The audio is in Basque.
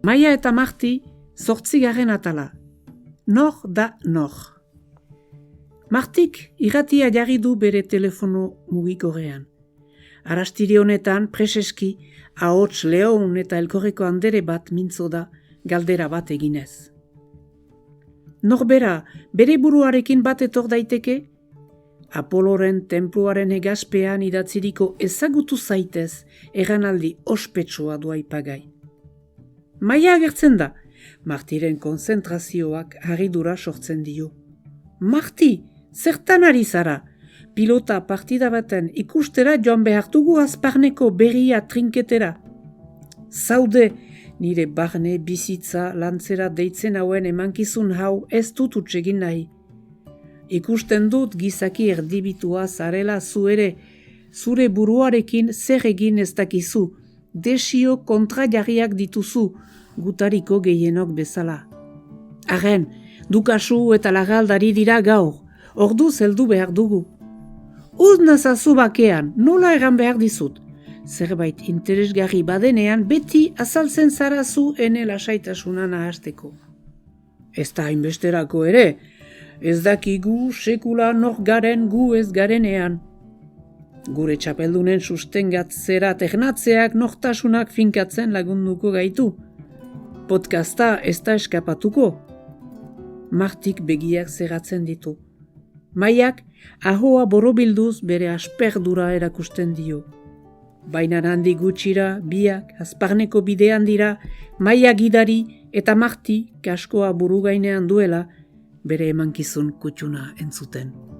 Maia eta Marti 8. atala. Nor da nor. Martik irratia jarri du bere telefono mugikorrean. Arrastiri honetan preseski ahots lehoun eta elkorreko andere bat mintzo da galdera bat eginez. Norbera bere buruarekin bat etor daiteke? Apoloren tenpluaren hegazpean idatziriko ezagutu zaitez eganaldi ospetsua du aipagai. Maia agertzen da, Martiren konzentrazioak harridura sortzen dio. Marti, zertan ari zara? Pilota partida baten ikustera joan behartugu azparneko berria trinketera. Zaude, nire barne bizitza lantzera deitzen hauen emankizun hau ez dut utsegin nahi. Ikusten dut gizaki erdibitua zarela zu ere, zure buruarekin zer egin ez dakizu, desio kontrajarriak dituzu, gutariko gehienok bezala. Arren, dukasu eta lagaldari dira gaur, orduz heldu behar dugu. Uz nazazu bakean, nola egan behar dizut. Zerbait interesgarri badenean beti azaltzen zarazu ene lasaitasuna nahasteko. Ez da hainbesterako ere, ez dakigu sekula nor garen gu ez garenean. Gure txapeldunen sustengatzera tegnatzeak nortasunak finkatzen lagunduko gaitu. Podcasta ez da eskapatuko. Martik begiak zerratzen ditu. Maiak ahoa borobilduz bere asperdura erakusten dio. Baina handi gutxira, biak, azparneko bidean dira, Maia gidari eta Marti kaskoa buru gainean duela, bere emankizun kutxuna entzuten.